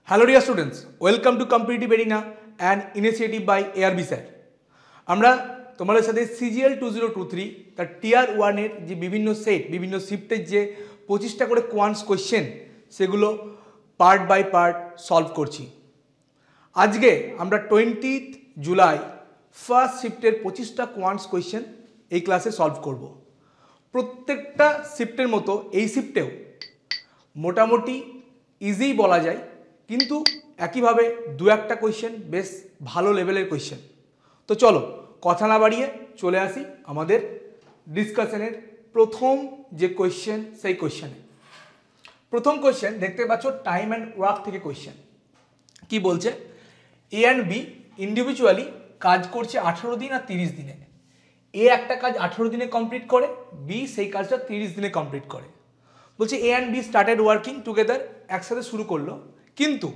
Hello dear students, welcome to competitive arena and initiative by ARB sir. আমরা তোমাদের সাথে CGL 2023 তার টিয়ার ওয়ানের যে বিভিন্ন সেট, বিভিন্ন শিফটের যে 25টা করে কোয়ান্টস কোয়েশ্চেন, সেগুলো পার্ট বাই পার্ট সলভ করছি। আজকে আমরা 20 জুলাই ফার্স্ট শিফটের 25টা কোয়ান্টস কোয়েশ্চেন এই ক্লাসে সলভ করব। প্রত্যেকটা শিফটের মতো এই শিফটেও মোটামুটি ইজি বলা যায়, কিন্তু একইভাবে দু একটা কোয়েশ্চেন বেশ ভালো লেভেলের কোয়েশ্চেন। তো চলো কথা না বাড়িয়ে চলে আসি আমাদের ডিসকাশনের প্রথম যে কোয়েশ্চেন, সেই কোয়েশ্চেনে। প্রথম কোয়েশ্চেন দেখতে পাচ্ছ টাইম অ্যান্ড ওয়ার্ক থেকে কোয়েশ্চেন। কি বলছে? এ অ্যান্ড বি ইন্ডিভিজুয়ালি কাজ করছে 18 দিন আর 30 দিনে। এ একটা কাজ 18 দিনে কমপ্লিট করে, বি সেই কাজটা 30 দিনে কমপ্লিট করে। বলছে A and B started working together, একসাথে শুরু করলো, কিন্তু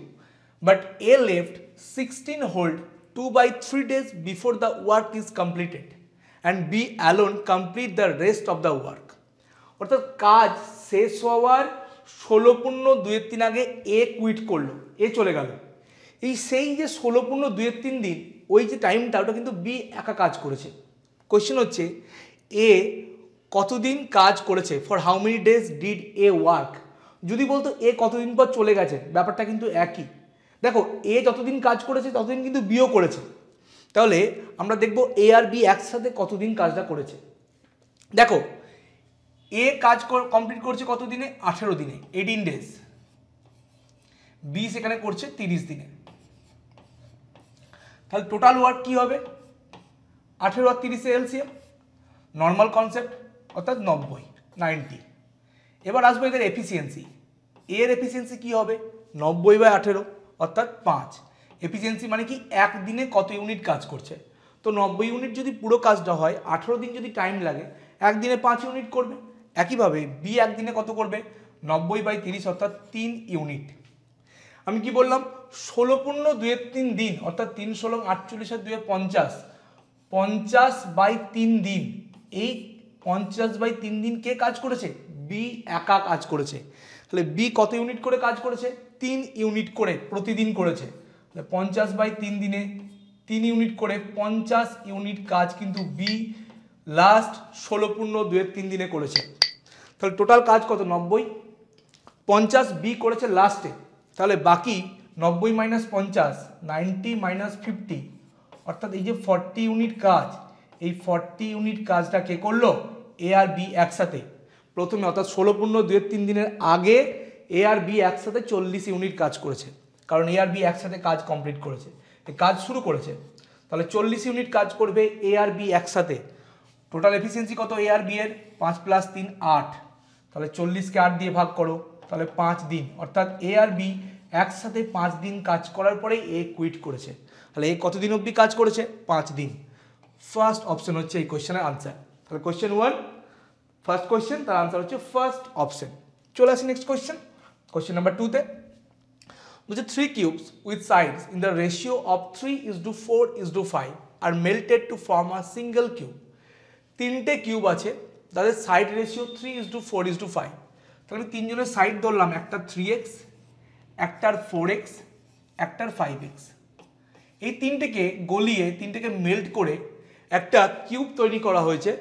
but A left 16 hold 2/3 days before the work is completed and B alone complete the rest of the work. অর্থাৎ কাজ শেষ হওয়ার 16+2 আগে এ কুইট করলো, এ চলে গেল। এই সেই যে 16+2 দিন, ওই যে টাইমটা, ওটা কিন্তু বি একা কাজ করেছে। কোয়েশ্চেন হচ্ছে এ কতদিন কাজ করেছে, for how many days did A work. যদি বলতো এ কতদিন পর চলে গেছে, ব্যাপারটা কিন্তু একই। দেখো, এ যতদিন কাজ করেছে ততদিন কিন্তু বিও করেছে। তাহলে আমরা দেখব এ আর বি একসাথে কতদিন কাজটা করেছে। দেখো, এ কাজ কমপ্লিট করছে কত দিনে? 18 দিনে, 18 ডেজ। বি সেখানে করছে 30 দিনে। তাহলে টোটাল ওয়ার্ক কি হবে? 18 আর 30 এলসিএম, নর্মাল কনসেপ্ট, অর্থাৎ 90। এবার আসবে এদের এফিসিয়েন্সি। এর এফিসিয়েন্সি কি হবে? 90/18 অর্থাৎ 5। এফিসিয়েন্সি মানে কি? একদিনে কত ইউনিট কাজ করছে। তো 90 ইউনিট যদি পুরো কাজটা হয়, 18 দিন যদি টাইম লাগে, একদিনে 5 ইউনিট করবে। একইভাবে বি একদিনে কত করবে? 90/30 অর্থাৎ 3 ইউনিট। আমি কি বললাম? 16+2 দিন অর্থাৎ 3 16 48 আর 2 50, 50/3 দিন। এই 50/3 দিন কে কাজ করেছে? বি একা কাজ করেছে। তাহলে বি কত ইউনিট করে কাজ করেছে? 3 ইউনিট করে প্রতিদিন করেছে। 50/3 দিনে 3 ইউনিট করে 50 ইউনিট কাজ কিন্তু বি লাস্ট 16+2 দিনে করেছে। তাহলে টোটাল কাজ কত? 90। 50 বি করেছে লাস্টে, তাহলে বাকি 90 - 50, 90 - 50, অর্থাৎ এই যে 40 ইউনিট কাজ, এই 40 ইউনিট কাজটা কে করলো? এ আর বি একসাথে প্রথমে, অর্থাৎ 16+2 দিনের আগে এ আর বি একসাথে 40 ইউনিট কাজ করেছে। কারণ এ আর বি একসাথে কাজ কমপ্লিট করেছে, কাজ শুরু করেছে। তাহলে 40 ইউনিট কাজ করবে এ আর বি একসাথে। টোটাল এফিসিয়েন্সি কত এ আর বি এর? 5 + 3 8। তাহলে 40কে 8 দিয়ে ভাগ করো, তাহলে 5 দিন। অর্থাৎ এ আর বি একসাথে 5 দিন কাজ করার পরেই এ কুইট করেছে। তাহলে এ কতদিন অবধি কাজ করেছে? 5 দিন। ফার্স্ট অপশন হচ্ছে এই কোয়েশ্চেনের আনসার। তাহলে কোয়েশ্চেন 1 ফার্স্ট কোয়েশ্চেন, তার আনসার হচ্ছে ফার্স্ট অপশন। চলে আসি নেক্সট কোয়েশ্চেন, কোয়েশ্চেন নাম্বার 2তে। বলছে 3 cubes with sides in the ratio of 3:4:5 are melted to form a single cube. 3টে কিউব আছে, তাদের সাইড রেশিও 3:4:5। তাহলে আমি 3 জনের সাইড ধরলাম, একটা 3x, একটার 4x, একটার 5x। এই তিনটেকে গলিয়ে, তিনটেকে মেল্ট করে একটা কিউব তৈরি করা হয়েছে,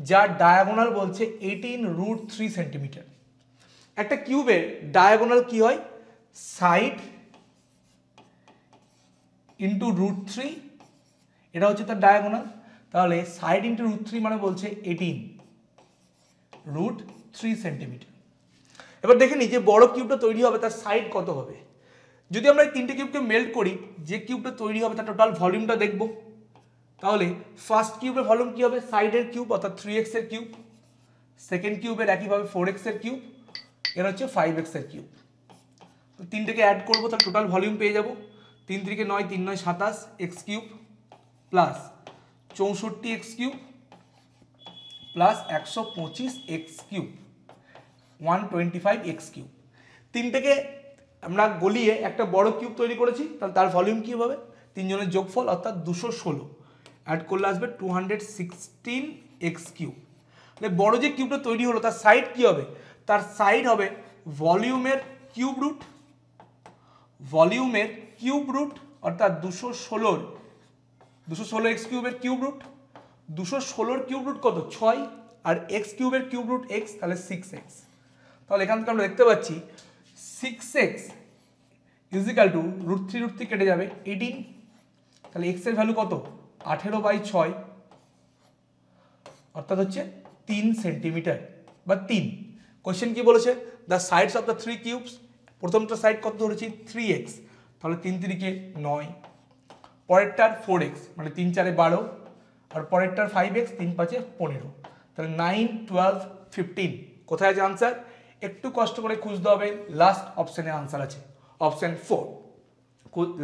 যার ডায়াগোনাল বলছে 18√3 সেন্টিমিটার। একটা কিউবের ডায়াগোনাল কি হয়? সাইড ইন্টু √3, এটা হচ্ছে তার ডায়াগোনাল। তাহলে সাইড ইন্টু √3 মানে বলছে 18√3 সেন্টিমিটার। এবার দেখে নি যে বড় কিউবটা তৈরি হবে তার সাইড কত হবে। যদি আমরা এই তিনটে কিউবকে মেল্ট করি, যে কিউবটা তৈরি হবে তার টোটাল ভলিউমটা দেখব। তাহলে ফার্স্ট কিউবের ভলিউম কি হবে? সাইডের কিউব অর্থাৎ 3x এর কিউব। সেকেন্ড কিউবের একইভাবে 4x এর কিউব, এর হচ্ছে 5x এর কিউব। তো তিনটেকে অ্যাড করবো, তার টোটাল ভলিউম পেয়ে যাব। 3 × 9, 3 × 9 27 x cube plus 64 x cube plus 125 x cube, 125 x cube. তিনটেকে আমরা গলিয়ে একটা বড় কিউব তৈরি করেছি, তাহলে তার ভলিউম কি হবে? তিনজনের যোগফল অর্থাৎ 216, অ্যাড করলে আসবে 216 x কিউব। তাহলে বড় যে কিউবটা তৈরি হলো তার সাইড কি হবে? তার সাইড হবে ভলিউমের কিউব রুট ভলিউমের কিউব রুট অর্থাৎ 216 এক্স কিউবের কিউব রুট, 216 কিউব রুট কত 6, আর এক্স কিউবের কিউব রুট এক্স, তাহলে 6x। তাহলে এখান থেকে আমরা দেখতে পাচ্ছি 6x ইজিক্যাল টু √3 কেটে যাবে 18, তাহলে এক্স এর ভ্যালু কত 18/6 অর্থাৎ হচ্ছে 3 সেন্টিমিটার বা 3। কোশ্চেন কি বলেছে, the sides of the 3 cubes, প্রথমটা সাইড কত ধরেছি 3x, তাহলে 3 3 9, পরেরটার 4x মানে 3 4 12, আর পরেরটার 5x 3 5 15, তাহলে 9 12 15। কোথায় আছে আনসার, একটু কষ্ট করে খুঁজতে হবে, লাস্ট অপশনে আনসার আছে, অপশন 4,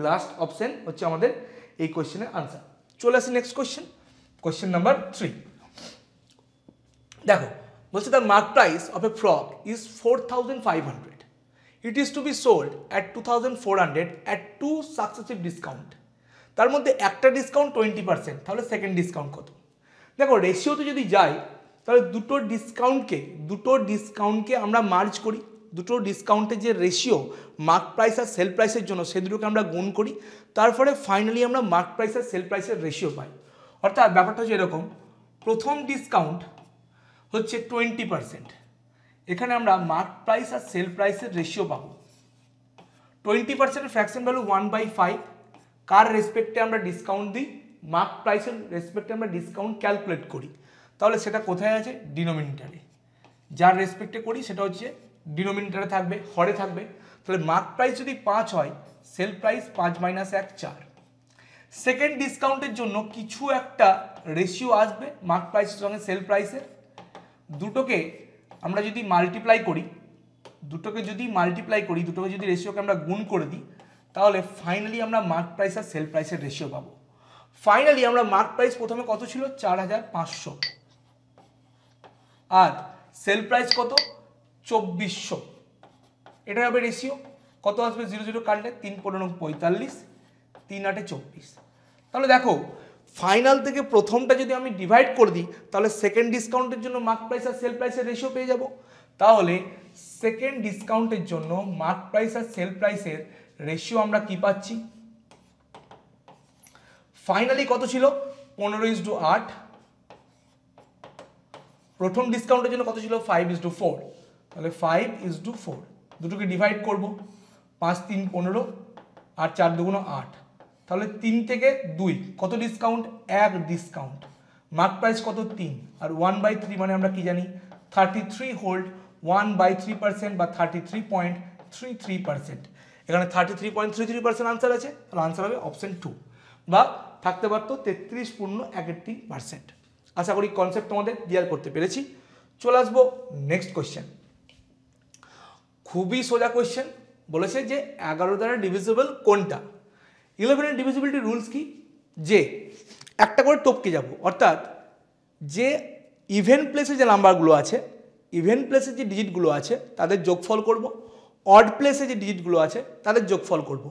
লাস্ট অপশন হচ্ছে আমাদের এই কোশ্চেনের আনসার। চলে আসি নেক্সট কোশ্চেন, কোশ্চেন নাম্বার 3। দেখো বলছে the mark price of a frock is 4500, it is to be sold at 2400 at 2 successive discount. তার মধ্যে একটা ডিসকাউন্ট 20%, তাহলে সেকেন্ড ডিসকাউন্ট কত। দেখো রেশিওতে যদি যাই তাহলে দুটো ডিসকাউন্টকে আমরা মার্জ করি, দুটো ডিসকাউন্টের যে রেশিও মার্ক প্রাইস আর সেল প্রাইসের জন্য সে দুটোকে আমরা গুণ করি, তারপরে ফাইনালি আমরা মার্ক প্রাইস আর সেল প্রাইসের রেশিও পাই। অর্থাৎ ব্যাপারটা হচ্ছে এরকম, প্রথম ডিসকাউন্ট হচ্ছে 20%, এখানে আমরা মার্ক প্রাইস আর সেল প্রাইসের রেশিও পাবো। 20% ফ্র্যাকশন ভ্যালু 1/5, কার রেসপেক্টে আমরা ডিসকাউন্ট দিই, মার্ক প্রাইসের রেসপেক্টে আমরা ডিসকাউন্ট ক্যালকুলেট করি, তাহলে সেটা কোথায় আছে ডিনোমিনেটরে, যার রেসপেক্টে করি সেটা হচ্ছে ডিনোমিনেটরে থাকবে, হরে থাকবে। তাহলে মার্ক প্রাইস যদি 5 হয়, সেল প্রাইস 5 - 1 4। সেকেন্ড ডিসকাউন্টের জন্য কিছু একটা রেশিও আসবে মার্ক প্রাইসের সঙ্গে সেল প্রাইসের, দুটোকে আমরা যদি মাল্টিপ্লাই করি, দুটোকে যদি রেশিওকে আমরা গুণ করে দিই, তাহলে ফাইনালি আমরা মার্ক প্রাইস আর সেল প্রাইসের রেশিও পাবো। ফাইনালি আমরা মার্ক প্রাইস প্রথমে কত ছিল 4500, আর সেল প্রাইস কত 2400, এটা হবে রেশিও। কত আসবে 0 0 কাটলে 3 15 45, 3 8 24। তাহলে দেখো ফাইনাল থেকে প্রথমটা যদি আমি ডিভাইড করে দিই, তাহলে সেকেন্ড ডিসকাউন্টের জন্য মার্ক প্রাইস আর সেল প্রাইসের রেশিও পেয়ে যাব। তাহলে সেকেন্ড ডিসকাউন্টের জন্য মার্ক প্রাইস আর সেল প্রাইসের রেশিও আমরা কি পাচ্ছি, ফাইনালি কত ছিল 15:8, প্রথম ডিসকাউন্টের জন্য কত ছিল 5:4, তাহলে 5:4, দুটোকে ডিভাইড করব, 5 3 15 আর 4 2 8, তাহলে 3 থেকে 2 কত ডিসকাউন্ট 1 ডিসকাউন্ট, মার্ক প্রাইস কত 3, আর 1/3 মানে আমরা কি জানি 33 হোল্ড 1/3% বা 33.33%, এখানে 33.33% আনসার আছে, তাহলে আনসার হবে অপশন 2, বা থাকতে পারতো 33.13%। আশা করি কনসেপ্ট তোমাদের ক্লিয়ার করতে পেরেছি। চলে আসবো নেক্সট কোয়েশ্চেন, খুবই সোজা কোয়েশ্চেন, বলেছে যে 11 দ্বারা ডিভিজিবল কোনটা। 11 এর ডিভিজিবিলিটি রুলস কি, যে একটা করে টপকে যাব, অর্থাৎ যে ইভেন প্লেসে যে নাম্বারগুলো আছে, ইভেন প্লেসে যে ডিজিটগুলো আছে তাদের যোগফল করব, অড প্লেসে যে ডিজিটগুলো আছে তাদের যোগফল করব।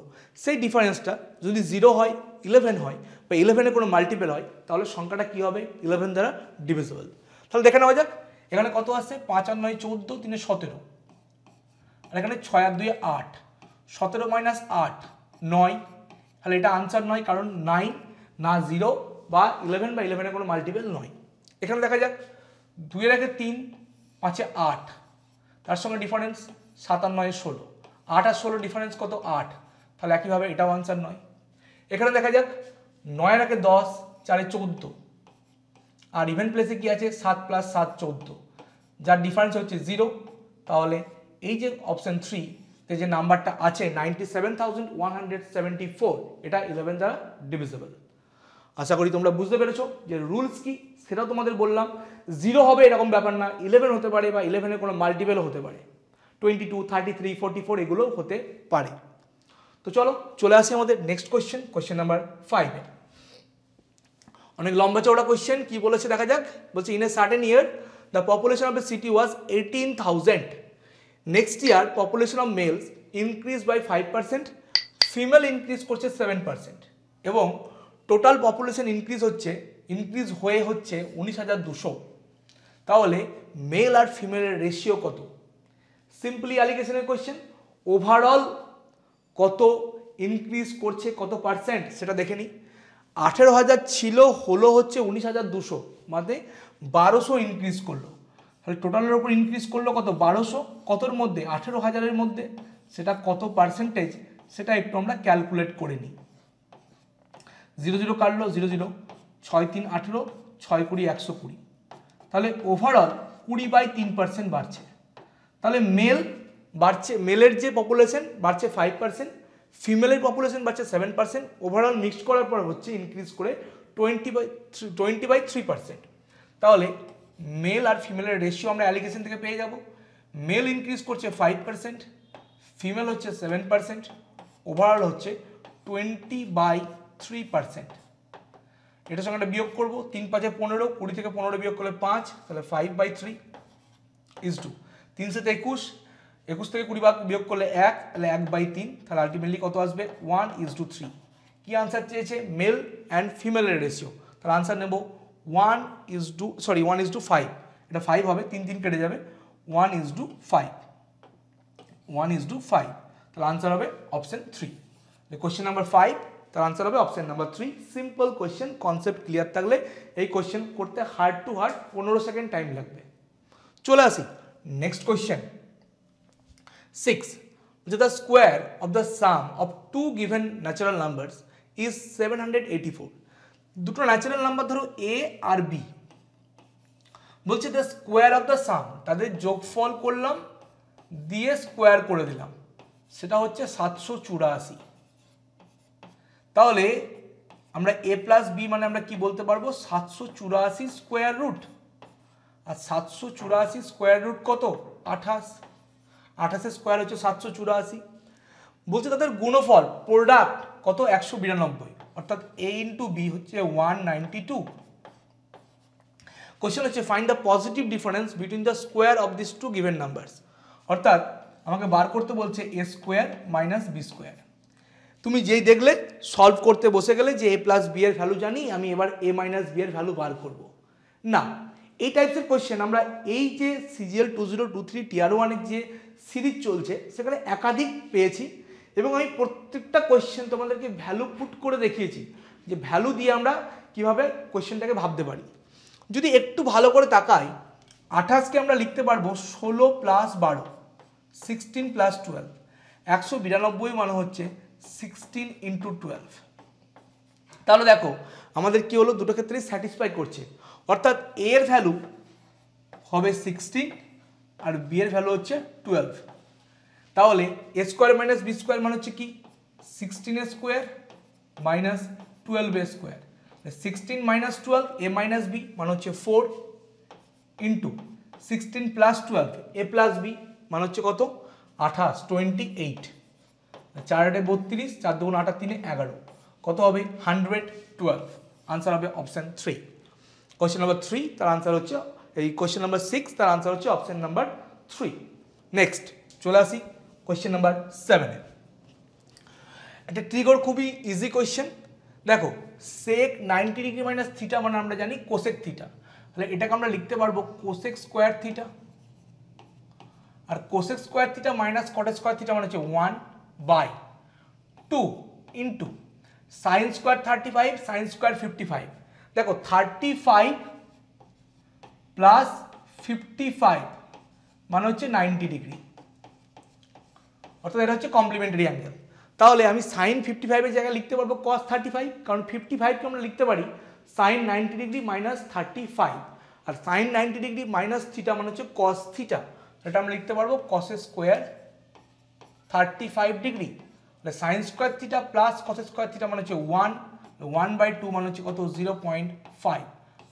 সেই ডিফারেন্সটা যদি 0 হয় 11 হয় বা 11 এর কোনো মাল্টিপল হয়, তাহলে সংখ্যাটা কী হবে 11 দ্বারা ডিভিজিবল। তাহলে দেখে নেওয়া যাক, এখানে কত আসছে 5 আর 9 14, 3 17, আর এখানে 6 আর 2 8, 17 - 8 9, তাহলে এটা আনসার নয়, কারণ 9 না 0 বা 11 বা 11 এর কোনো মাল্টিপল নয়। এখানে দেখা যাক 2 এর আগে 3 5 এ 8, তার সঙ্গে ডিফারেন্স 7 আর 9 16, 8 আর 16 ডিফারেন্স কত 8, তাহলে একইভাবে এটাও আনসার নয়। এখানে দেখা যাক 9 এর আগে 10 4 এ 14, আর ইভেন প্লেসে কি আছে 7 + 7 14, যার ডিফারেন্স হচ্ছে 0, তাহলে এই যে অপশন 3 তে যে নাম্বারটা আছে 97,174, এটা 11 দ্বারা ডিভিজিবল। আশা করি তোমরা বুঝতে পেরেছো যে রুলস কি সেটাও তোমাদের বললাম। 0 হবে এরকম ব্যাপার না, 11 হতে পারে বা 11 এর কোনো মাল্টিপল হতে পারে, 22 33 44 এগুলো হতে পারে। তো চলো চলে আসি আমাদের নেক্সট কোয়েশ্চেন, কোয়েশ্চেন নাম্বার 5। অনেক লম্বা চওড়া কোয়েশ্চেন, কি বলেছে দেখা যাক। বলছে in a certain year the population of the city was 18,000, next year population of males increase by 5%, female increase করছে 7%, এবং টোটাল পপুলেশন ইনক্রিজ হয়ে হচ্ছে 19,200। তাহলে মেল আর ফিমেলের রেশিও কত? সিম্পলি অ্যালিগেশনের কোয়েশ্চেন, ওভারঅল কত ইনক্রিজ করছে, কত পার্সেন্ট সেটা দেখে নিই। 18,000 ছিল, হলো হচ্ছে 19,200, মানে 1200 ইনক্রিজ করলো। তাহলে টোটালের ওপর ইনক্রিজ করলো কত, 1200, কতর মধ্যে, 18,000-এর মধ্যে, সেটা কত পার্সেন্টেজ সেটা একটু আমরা ক্যালকুলেট করে নিই। 0 0 কাটলো, 0 0, 6 3 18, 6 20 120, তাহলে ওভারঅল 20/3% বাড়ছে। তাহলে মেল বাড়ছে, মেলের যে পপুলেশন বাড়ছে 5%, ফিমেলের পপুলেশন বাড়ছে 7%, ওভারঅল মিক্সড করার পর হচ্ছে ইনক্রিজ করে 20/3%। তাহলে মেল আর ফিমেলের রেশিও আমরা অ্যালিগেশন থেকে পেয়ে যাব। মেল ইনক্রিজ করছে 5%, ফিমেল হচ্ছে 7%, ওভারঅল হচ্ছে 20/3%। এটার সঙ্গে একটা বিয়োগ করবো, 3 5 15, 20 থেকে 15 বিয়োগ করলে 5, তাহলে 5/3 ইজ টু 3 7 21, 21 থেকে 20 বিয়োগ করলে 1, তাহলে 1/3, তাহলে আলটিমেটলি কত আসবে, 1:3। কি আনসার চেয়েছে, মেল অ্যান্ড ফিমেলের রেশিও, তাহলে আনসার নেব 1:5, এটা 5 হবে, 3 3 কেটে যাবে, 1:5, 1:5, তাহলে আনসার হবে অপশন 3। কোয়েশ্চেন নাম্বার 5, তার আনসার হবে option number 3। Simple question, concept clear থাকলে এই কোয়েশ্চেন করতে hard to hard 15 second time লাগবে। চলে আসি নেক্সট কোয়েশ্চেন 6, যে the square of the sum of two given natural numbers is 784। দুটো ন্যাচারাল নাম্বার ধরো এ আর বি, বলছে দ্য স্কোয়ার অফ দ্য সাম, তাদের যোগফল করলাম দিয়ে স্কোয়ার করে দিলাম, সেটা হচ্ছে 784। তাহলে আমরা এ প্লাস বি মানে আমরা কি বলতে পারবো, 784 স্কোয়ার রুট, আর 784 স্কোয়ার রুট কত, 28, 28 স্কোয়ার হচ্ছে 784। বলছে তাদের গুণফল প্রোডাক্ট কত, 192, অর্থাৎ এ ইন্টু বি হচ্ছে 192। কোশ্চেন হচ্ছে find the positive difference between the square of this two given numbers, অর্থাৎ আমাকে বার করতে বলছে এ স্কোয়ার মাইনাস বি স্কোয়ার। তুমি যেই দেখলে সলভ করতে বসে গেলে যে এ প্লাস বি এর ভ্যালু জানি, আমি এবার এ মাইনাস বি এর ভ্যালু বার করব না। এই টাইপসের কোয়েশ্চেন আমরা এই যে সিজিএল 2023 টিয়ার 1-এর যে সিরিজ চলছে সেখানে একাধিক পেয়েছি, এবং আমি প্রত্যেকটা কোয়েশ্চেন তোমাদেরকে ভ্যালু পুট করে দেখিয়েছি যে ভ্যালু দিয়ে আমরা কিভাবে কোয়েশ্চেনটাকে ভাবতে পারি। যদি একটু ভালো করে তাকাই, 28কে আমরা লিখতে পারবো 16 প্লাস 12, 16 প্লাস 12, 192 মানে হচ্ছে 16 ইন্টু 12। তাহলে দেখো আমাদের কি হলো, দুটো ক্ষেত্রেই স্যাটিসফাই করছে, অর্থাৎ এ এর ভ্যালু হবে 16 আর বি এর ভ্যালু হচ্ছে 12। তাহলে এ স্কোয়ার মাইনাস বি স্কোয়ার মানে হচ্ছে কি, 16 স্কোয়ার মাইনাস 12 স্কোয়ার, 16 মাইনাস 12 এ মাইনাস বি মানে হচ্ছে 4 ইন্টু 16 প্লাস 12 এ প্লাস বি মানে হচ্ছে কত, 28, 28, 4 8 32, 4 2 8 3 11, কত হবে 112। আনসার হবে অপশন 3। কোয়েশ্চেন নাম্বার 3 তার আনসার হচ্ছে, এই কোয়েশ্চেন নাম্বার 6 তার আনসার হচ্ছে অপশন নাম্বার 3। নেক্সট চলে আসি কোয়েশ্চেন নাম্বার 7-এ। একটা ট্রিগর খুবই ইজি কোয়েশ্চেন। দেখো সেক 90 ডিগ্রি মাইনাস থিটা মানে আমরা জানি কোসেক থিটা, তাহলে এটাকে আমরা লিখতে পারবো কোসেক স্কোয়ার থিটা, আর cosec square theta minus cot square theta মানে হচ্ছে 1/2 into sine square 35 sine square 55। দেখো 35 প্লাস 55 মানে হচ্ছে 90 ডিগ্রি, অর্থাৎ এটা হচ্ছে কমপ্লিমেন্টারি অ্যাঙ্গেল। তাহলে আমি সাইন 55-এর জায়গায় লিখতে পারবো কস 35, কারণ 55কে আমরা লিখতে পারি সাইন 90 ডিগ্রি মাইনাস 35, আর সাইন 90 ডিগ্রি মাইনাস থিটা মানে হচ্ছে কস থিটা, এটা আমরা লিখতে পারবো cos square 35 degree. Sine square theta plus cos square theta মানে হচ্ছে 1/2 মানে হচ্ছে কত, 0.5।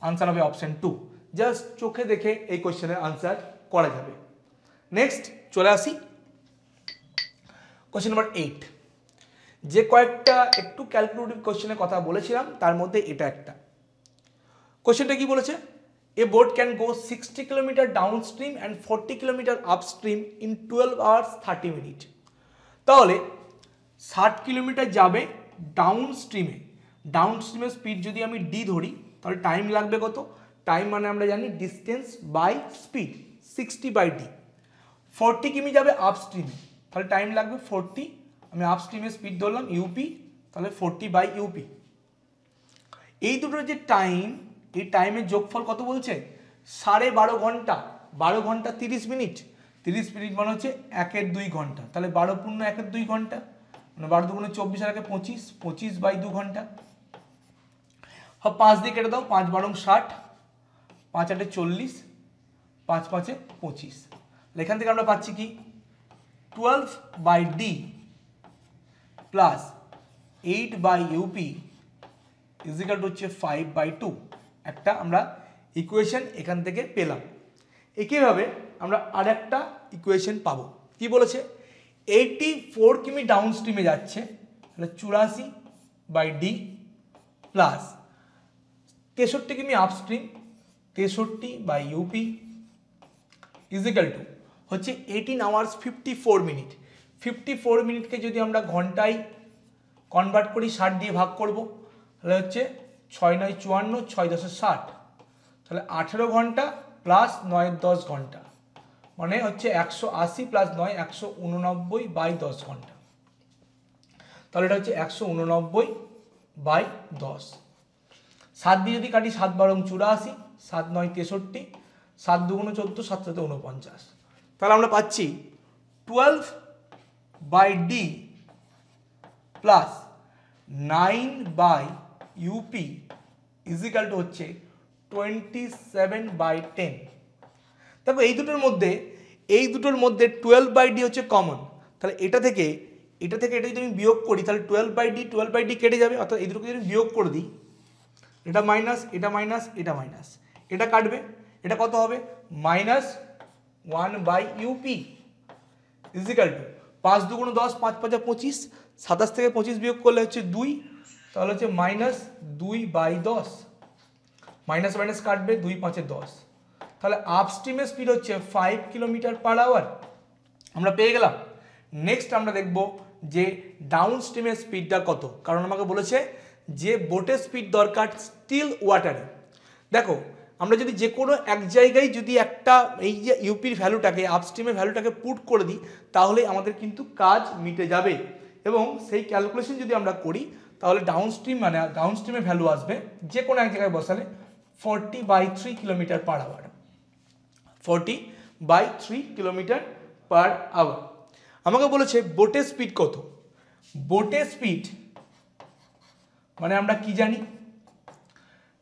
আনসার হবে অপশন 2। জাস্ট চোখে দেখে এই কোয়েশ্চেনের আনসার করা যাবে। নেক্সট চলে আসি কোয়েশ্চেন নাম্বার 8। যে কয়েকটা একটু ক্যালকুলেটিভ কোয়েশ্চেনের কথা বলেছিলাম তার মধ্যে এটা একটা। কোয়েশ্চেনটা কি বলেছে, a boat can go 60 kilometre down stream and 40 kilometre upstream in 12 hours 30 minute. তাহলে 60 কিলোমিটার যাবে ডাউন স্ট্রিমে, ডাউন স্ট্রিমের স্পিড যদি আমি ডি ধরি তাহলে টাইম লাগবে কত, টাইম মানে আমরা জানি ডিস্টেন্স বাই স্পিড 60/d। 40 কিমি যাবে আপস্ট্রিমে, তাহলে টাইম লাগবে 40, আমি আপস্ট্রিমের স্পিড ধরলাম ইউপি, তাহলে 40/UP। এই দুটোর যে টাইম, এই টাইমের যোগফল কত বলছে? 12.5 ঘন্টা। 12 ঘন্টা 30 মিনিট, 30 মিনিট মানে হচ্ছে 1/2 ঘন্টা। তাহলে 12 পূর্ণ 1/2 ঘন্টা, মানে 12 দুগুণে 24 আর 25, 25/2 ঘন্টা। 5 দিয়ে কেটে দাও, 5 × 60, 5 × 8 = 40, 5 × 5 = 25। এখান থেকে আমরা পাচ্ছি কি 12/D plus 8/UP is equal two হচ্ছে 5/2। একটা আমরা ইকুয়েশন এখান থেকে পেলাম। একইভাবে আমরা আর একটা ইকুয়েশন পাবো। কি বলেছে? 84 কিমি ডাউন স্ট্রিমে যাচ্ছে, তাহলে 84/D প্লাস 63 কিমি আপস্ট্রিম, 63/UP ইজিক্যাল টু হচ্ছে 18 আওয়ার্স 54 মিনিট। 54 মিনিটকে যদি আমরা ঘন্টায় কনভার্ট করি, 60 দিয়ে ভাগ করব, তাহলে হচ্ছে 6 × 9 = 54, 6 × 10 = 60, তাহলে 18 ঘন্টা প্লাস 9 × 10 ঘন্টা, মানে হচ্ছে 180 প্লাস 9 189/10 ঘন্টা। তাহলে এটা হচ্ছে 189/10। 7 দিয়ে যদি কাটি, 7 × 12 = 84, 7 × 9 = 63, 7 দুগুণে 14, 7 × 7 = 49। তাহলে আমরা পাচ্ছি 12/D plus 9/UP is equal two হচ্ছে 27/10। দেখো এই দুটোর মধ্যে 12/D হচ্ছে কমন, তাহলে এটা থেকে এটা যদি আমি বিয়োগ করি, তাহলে 12/D কেটে যাবে, অর্থাৎ এই দুটোকে যদি বিয়োগ করে দিই, এটা মাইনাস, এটা মাইনাস, এটা মাইনাস, এটা কাটবে, এটা কত হবে? -1/UP ইজিক্যাল টু 5 দুগুণে 10, 5 × 5 = 25, 27 থেকে 25 বিয়োগ করলে হচ্ছে 2, তাহলে হচ্ছে -2/10, মাইনাস মাইনাস কাটবে, 2 × 5 = 10। তাহলে আপস্ট্রিমের স্পিড হচ্ছে 5 কিমি/আওয়ার, আমরা পেয়ে গেলাম। নেক্সট আমরা দেখব যে ডাউন স্ট্রিমের স্পিডটা কত, কারণ আমাকে বলেছে যে বোটের স্পিড দরকার স্টিল ওয়াটারে। দেখো আমরা যদি যে কোনো এক জায়গায় যদি একটা এই যে ইউপির ভ্যালুটাকে, আপস্ট্রিমের ভ্যালুটাকে পুট করে দিই, তাহলে আমাদের কিন্তু কাজ মিটে যাবে। এবং সেই ক্যালকুলেশন যদি আমরা করি, তাহলে ডাউন স্ট্রিমের ভ্যালু আসবে যে কোনো এক জায়গায় বসালে 40/3 কিমি/আওয়ার, 40/3 কিমি/আওয়ার। আমাকে বলেছে বোটের স্পিড কত। বোটের স্পিড মানে আমরা কি জানি,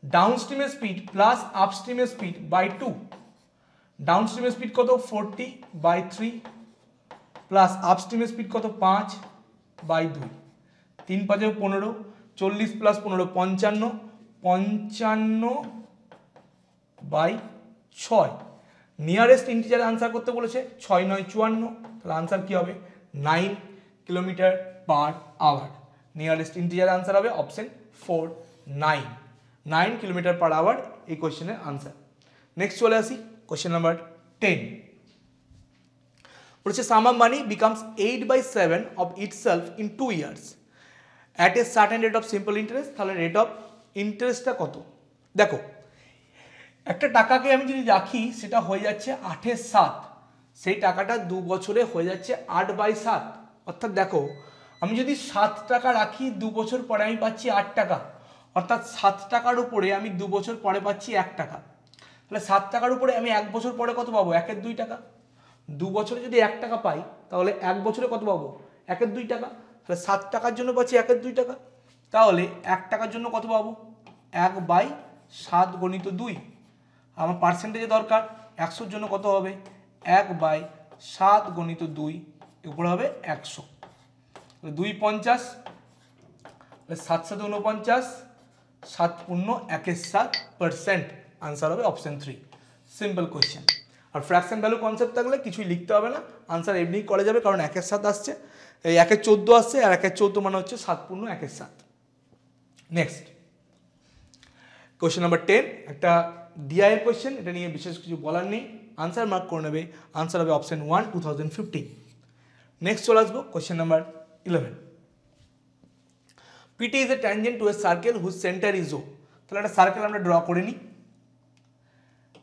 ডাউন স্ট্রিমের স্পিড প্লাস আপস্ট্রিমের স্পিড বাই 2। ডাউন স্ট্রিমের স্পিড কত? 40/3 প্লাস আপস্ট্রিমের স্পিড কত? 5/2, 3 × 5 = 15, 40 প্লাস 15 55, 55/6। নিয়ারেস্ট ইন্টিজার আনসার করতে বলেছে, 6 × 9 = 54, তাহলে আনসার কি হবে? 9 কিমি/আওয়ার। নিয়ারেস্ট ইন্টিজার আনসার হবে অপশন 4, 9 কিমি/আওয়ার এই কোশ্চেনের আনসার। নেক্সট চলে আসি কোশ্চেন নাম্বার 10। বলেছে sum of money becomes 8/7 of itself in 2 years at a certain rate of simple interest। তাহলে রেট অফ ইন্টারেস্টটা কত? দেখো একটা টাকাকে আমি যদি রাখি, সেটা হয়ে যাচ্ছে 8/7, সেই টাকাটা 2 বছরে হয়ে যাচ্ছে 8/7। অর্থাৎ দেখো আমি যদি 7 টাকা রাখি, 2 বছর পরে আমি পাচ্ছি 8 টাকা, অর্থাৎ 7 টাকার উপরে আমি 2 বছর পরে পাচ্ছি 1 টাকা। তাহলে 7 টাকার উপরে আমি 1 বছর পরে কত পাবো? 1/2 টাকা। 2 বছরে যদি 1 টাকা পাই, তাহলে 1 বছরে কত পাবো? 1/2 টাকা। তাহলে 7 টাকার জন্য পাচ্ছি 1/2 টাকা, তাহলে 1 টাকার জন্য কত পাবো? 1/7 × 2। আমার পার্সেন্টেজে দরকার, 100-র জন্য কত হবে? 1/7 × 2 উপরে হবে 100, 2 × 50, 7 × 7 = 49, 7 পূর্ণ 1/7%। আনসার হবে অপশন 3। Simple question. আর ফ্র্যাকশন ভ্যালু কনসেপ্ট থাকলে কিছুই লিখতে হবে না, আনসার এমনিই করা যাবে, কারণ 1/7 আসছে, এই 1/14 আসছে, আর 1/14 মানে হচ্ছে 7 পূর্ণ 1/7। নেক্সট কোয়েশ্চেন নাম্বার 10, একটা ডিআই এর কোয়েশ্চেন, এটা নিয়ে বিশেষ কিছু বলার নেই, আনসার মার্ক করে নেবে। আনসার হবে অপশন 1, 2015। নেক্সট চলে আসবো question number 11। PT is a tangent to a circle whose center is O। তাহলে একটা সার্কেল আমরা ড্র করে নিই,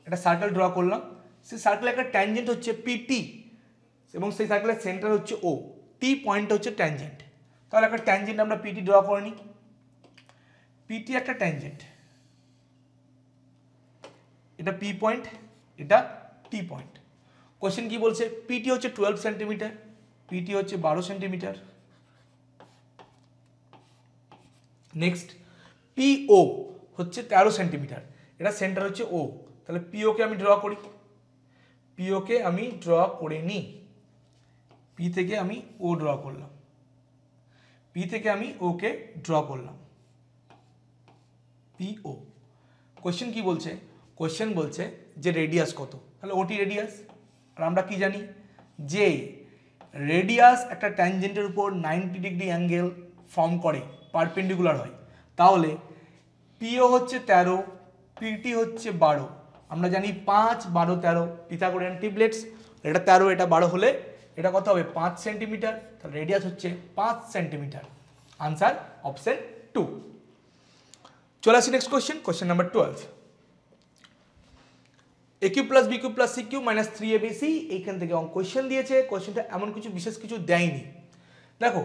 একটা সার্কেল ড্র করলাম, সেই সার্কেলে একটা ট্যানজেন্ট হচ্ছে PT এবং সেই সার্কেলের সেন্টার হচ্ছে O। টি পয়েন্টটা হচ্ছে ট্যানজেন্ট। তাহলে একটা ট্যানজেন্ট আমরা পিটি ড্র করে নিই। পিটি একটা ট্যানজেন্ট, এটা পি পয়েন্ট, এটা টি পয়েন্ট। কোশ্চেন কি বলছে? পিটি হচ্ছে 12 সেন্টিমিটার, পিটি হচ্ছে 12 সেন্টিমিটার। নেক্সট পিও হচ্ছে 13 সেন্টিমিটার, এটা সেন্টার হচ্ছে ও। তাহলে পিওকে আমি ড্র করি, পিওকে আমি ড্র করে নিই। পি থেকে আমি ও ড্র করলাম, পি থেকে আমি ওকে ড্র করলাম, পিও। কোশ্চেন কি বলছে? কোশ্চেন বলছে যে রেডিয়াস কত, তাহলে ওটি রেডিয়াস। আর আমরা কি জানি যে রেডিয়াস একটা ট্যানজেন্টের উপর 90 ডিগ্রি অ্যাঙ্গেল ফর্ম করে, পারপেন্ডিকুলার হয়। তাহলে পিও হচ্ছে 13, পিটি হচ্ছে 12। আমরা জানি 5, 12, 13 পিথাগোরিয়ান ট্রিপলেটস। এটা 13, এটা 12 হলে এটা কত হবে? 5 সেন্টিমিটার। তাহলে রেডিয়াস হচ্ছে 5 সেন্টিমিটার। Answer option 2। চলে আসি next question, question number 12। A cube plus B cube plus C cube minus 3abc, এইখান থেকে কোশ্চেন দিয়েছে। কোশ্চেনটা এমন কিছু বিশেষ কিছু দেয়নি। দেখো,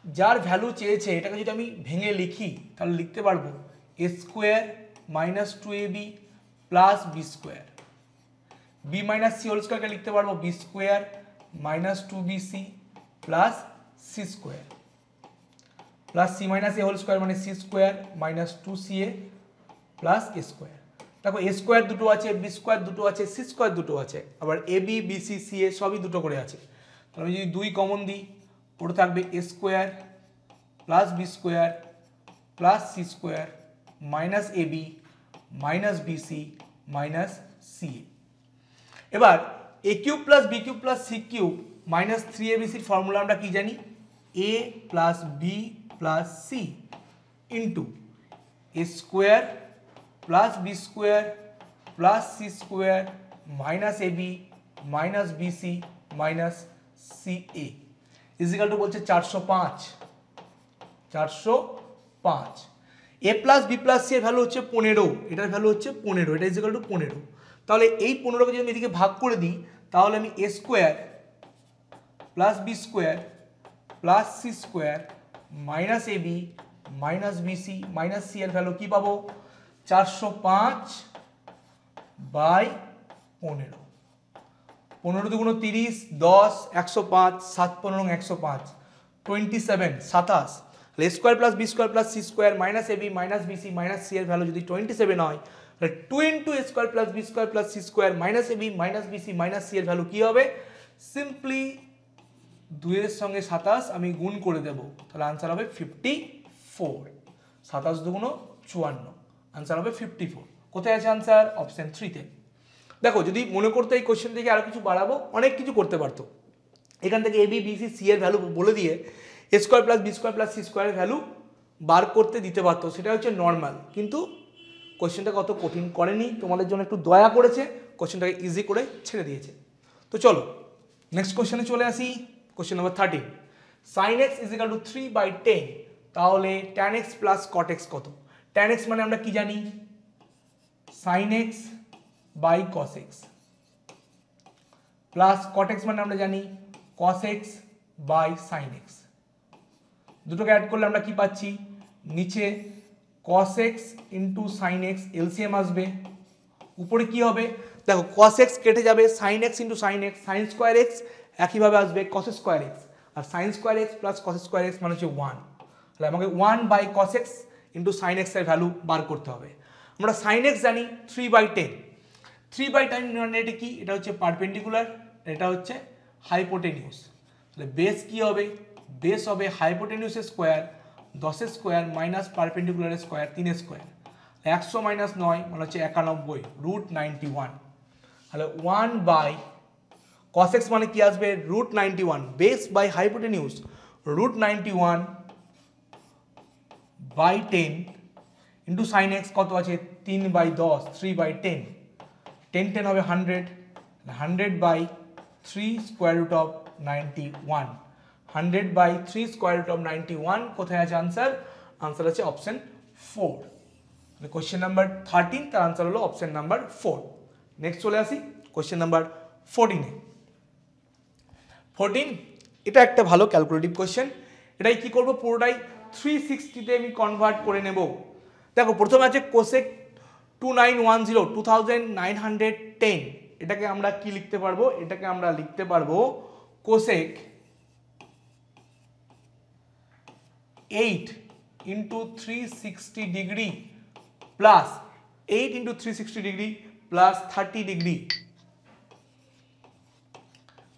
যার ভ্যালু চেয়েছে এটাকে যদি আমি ভেঙে লিখি তাহলে লিখতে পারবো A square minus 2ab plus B square. B minus C whole স্কোয়ারকে লিখতে পারবো B square minus 2bc plus C square, plus C minus A whole square মানে C square minus 2ca plus A square. দেখো A square দুটো আছে, B square দুটো আছে, C square দুটো আছে, আবার এ বি বিসি সি এ সবই দুটো করে আছে। তাহলে আমি যদি 2 কমন দিই, পড়ে থাকবে A square plus B square plus C square minus A B minus BC minus C A. এবার A cube plus B cube plus C cube minus 3abcর ফর্মুলা আমরা কি জানি? A plus B plus C into A square plus B square plus C square minus A B minus BC minus C A is equal to বলছে 405। 405। A plus B plus C এর value হচ্ছে 15, এটার value হচ্ছে 15, এটা is equal two 15। তাহলে এই 15কে যদি আমি এদিকে ভাগ করে দিই তাহলে আমি A square plus B square plus C square minus A B minus BC minus C এর ভ্যালু কি পাবো? 405 বাই 15। 15 দুগুণ 30, 10, 105, 7 15 105, 27, 27। A square plus B square plus C square minus A B minus BC minus C এর value যদি 27 হয় তাহলে 2 into A square plus B square plus C square minus A B minus BC minus C এর value কি হবে? Simply 2 এর সঙ্গে 27 আমি গুণ করে দেব, তাহলে আনসার হবে 54। 27 দুগুণ 54, আনসার হবে 54। কোথায় আছে আনসার? অপশন 3-তে। দেখো যদি মনে করতে এই কোশ্চেন থেকে আরো কিছু বাড়াবো, অনেক কিছু করতে পারতো। এখান থেকে এ বি বিসি সি এর ভ্যালু বলে দিয়ে A square plus B square plus C স্কোয়ারের ভ্যালু বার করতে দিতে পারতো, সেটা হচ্ছে নর্মাল। কিন্তু কোশ্চেনটা কত কঠিন করেনি, তোমাদের জন্য একটু দয়া করেছে, কোশ্চেনটাকে ইজি করে ছেড়ে দিয়েছে। তো চলো নেক্সট কোশ্চেনে চলে আসি, question number 13। sin x is equal to 3/10, তাহলে tan x plus cot x কত? tan x মানে আমরা কি জানি? sin x by cos x plus cot x মানে আমরা জানি cos x by sin x। দুটোকে অ্যাড করলে আমরা কি পাচ্ছি? নিচে cos x into sin x LCM আসবে, উপরে কি হবে? দেখো cos x কেটে যাবে, sin x into sin x, sin square x একইভাবে আসবে cos স্কোয়ার x, আর sin square x plus cos square x মানে হচ্ছে 1। তাহলে আমাকে 1 by cos x into sin x এর ভ্যালু বার করতে হবে। আমরা sin x জানি 3/10, 3/10 মানে এটা কি? এটা হচ্ছে পারপেন্ডিকুলার, এটা হচ্ছে হাইপোটেনিউস। তাহলে বেস কি হবে? বেস হবে হাইপোটেনিউসের স্কোয়ার 10 স্কোয়ার মাইনাস পারপেন্ডিকুলারের স্কোয়ার 3 স্কোয়ার, 100 মাইনাস 9 মানে হচ্ছে 91 √91। তাহলে 1 বাই cos x মানে কি আসবে? √91, base by hypotenuse √91 by 10 into sin x কত আছে? 3/10, 3/10, 10 10 হবে 100, 100 by 3 square root of 91, 100 by 3 square root of 91। কোথায় আছে আনসার? আনসার আছে অপশন 4। কোশ্চেন নাম্বার 13 তার আনসার হলো অপশন নাম্বার 4। নেক্সট চলে আসি কোশ্চেন নাম্বার 14-এ। 14, এটা একটা ভালো ক্যালকুলেটিভ কোয়েশ্চেন। এটাই কি করব, পুরোটাই 360-তে আমি কনভার্ট করে নেব। দেখো প্রথমে আছে কোসেক 2910 এটাকে আমরা কি লিখতে পারবো, এটাকে আমরা লিখতে পারবো cosec 8 into 360 degree plus 8 into 360 degree plus 30 degree,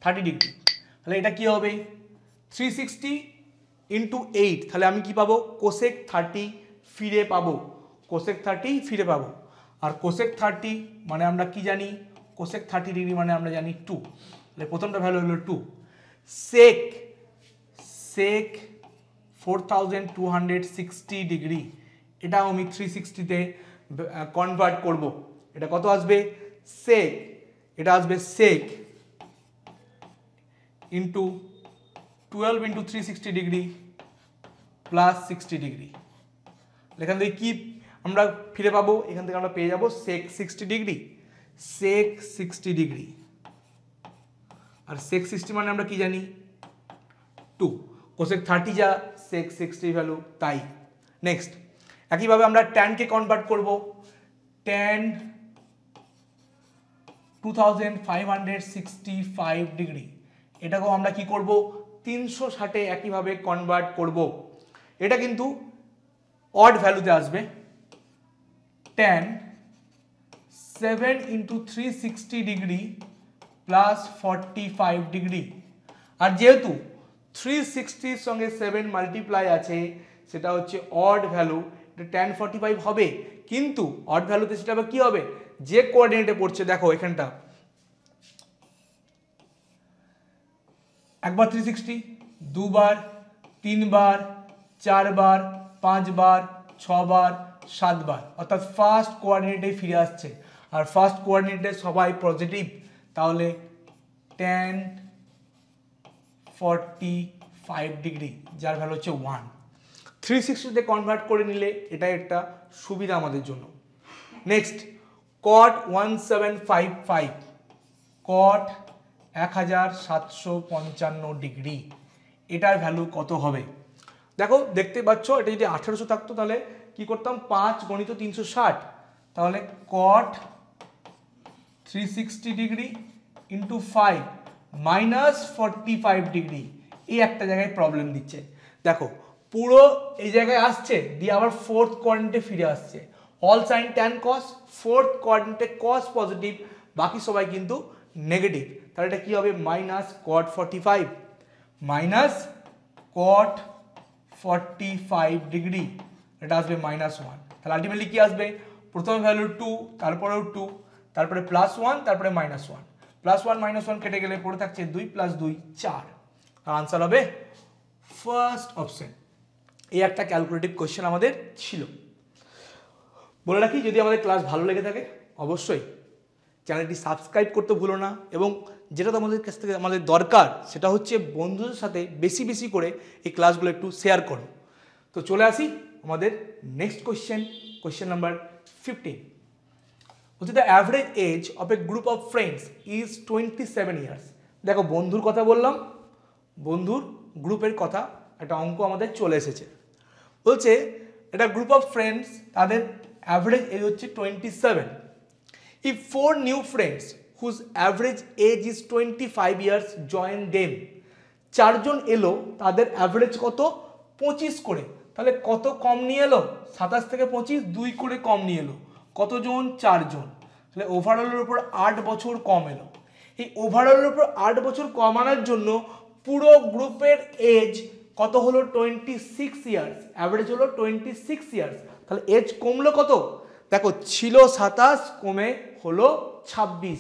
তাহলে এটা কি হবে 360 into 8, তাহলে আমি কি পাবো কোসেক 30 ফিরে পাবো, কোসেক 30 ফিরে পাবো। আর কোসেক 30 মানে আমরা কি জানি, কোসেক 30 ডিগ্রি মানে আমরা জানি 2, তাহলে প্রথমটা ভ্যালু হলো 2। সেক 4260 ডিগ্রি, এটাও আমি 360-তে কনভার্ট করব। এটা কত আসবে, সেক, এটা আসবে sec into 12 into 360 degree plus 60 degree. এখান থেকে কি আমরা ফিরে পাবো, এখান থেকে আমরা পেয়ে যাবো সেক 60 ডিগ্রি, সেক 60 ডিগ্রি। আর সেক 60 মানে আমরা কি জানি 2, কোসেক 30 যা সেক 60 ভ্যালু তাই। নেক্সট একইভাবে আমরা ট্যানকে কনভার্ট করব, ট্যান 2565 ডিগ্রি, এটাকেও আমরা কি করব 360-এ একইভাবে কনভার্ট করব। এটা কিন্তু অড ভ্যালুতে আসবে, tan 7 into 360 degree plus 45 degree. আর যেহেতু 360-র সঙ্গে 7 মাল্টিপ্লাই আছে সেটা হচ্ছে অড ভ্যালু, এটা ট্যান 45 হবে, কিন্তু অড ভ্যালুতে সেটা আবার কি হবে, যে কোঅর্ডিনেটে পড়ছে দেখো এখানটা একবার 360, দুবার, তিনবার, চারবার, পাঁচবার, ছবার, সাতবার, অর্থাৎ ফার্স্ট কোঅর্ডিনেটে ফিরে আসছে। আর ফার্স্ট কোঅর্ডিনেটে সবাই পজিটিভ, তাহলে ট্যান 45 ডিগ্রি যার ভ্যালু হচ্ছে 1। 360-তে কনভার্ট করে নিলে এটা একটা সুবিধা আমাদের জন্য। নেক্সট কট 1755, কট 1755 ডিগ্রি, এটার ভ্যালু কত হবে, দেখো দেখতে পাচ্ছ এটা যদি 1800 থাকতো তাহলে কি করতাম 5 গণিত 360, তাহলে কট 360 ডিগ্রি ইন্টু 5 মাইনাস 45 ডিগ্রি, এই একটা জায়গায় প্রবলেম দিচ্ছে। দেখো পুরো এই জায়গায় আসছে দিয়ে আবার ফোর্থ কোঅর্ডিনেটে ফিরে আসছে, all sine tan cos, fourth কোঅর্ডিনেটে কস পজিটিভ, বাকি সবাই কিন্তু নেগেটিভ, তাহলে এটা কি হবে minus cot 45 minus cot 45 degree, এটা আসবে -1। তাহলে আলটিমেটলি কি আসবে, প্রথম ভ্যালু 2, তারপরেও 2, তারপরে +1, তারপরে -1, +1 -1 কেটে গেলে পড়ে থাকছে 2 + 2 4, আর আনসার হবে ফার্স্ট অপশন। এই একটা ক্যালকুলেটিভ কোয়েশ্চেন আমাদের ছিল। বলে রাখি যদি আমাদের ক্লাস ভালো লেগে থাকে অবশ্যই চ্যানেলটি সাবস্ক্রাইব করতে ভুলো না, এবং যেটা তোমাদের কাছ থেকে আমাদের দরকার সেটা হচ্ছে বন্ধুদের সাথে বেশি বেশি করে এই ক্লাসগুলো একটু শেয়ার করো। তো চলে আসি আমাদের নেক্সট কোয়েশ্চেন নাম্বার 15। বলছে the average age of a group of friends is 27 years. দেখো বন্ধুর কথা বললাম, বন্ধুর গ্রুপের কথা, একটা অঙ্ক আমাদের চলে এসেছে। বলছে এটা গ্রুপ অফ ফ্রেন্ডস, তাদের অ্যাভারেজ এজ হচ্ছে 27। If 4 new friends whose average age is 25 years join them, চারজন এলো তাদের অ্যাভারেজ কত 25 করে, তাহলে কত কম নিয়ে এলো 27 থেকে 25 2 করে কম নিয়ে এলো, কতজন 4 জন, তাহলে ওভারঅলের উপর 8 বছর কম এলো। এই ওভারঅলের উপর 8 বছর কম আনার জন্য পুরো গ্রুপের এজ কত হলো 26 ইয়ার্স, অ্যাভারেজ হলো 26 ইয়ার্স, তাহলে এজ কমলো কত, দেখো ছিল 27 কমে হলো 26,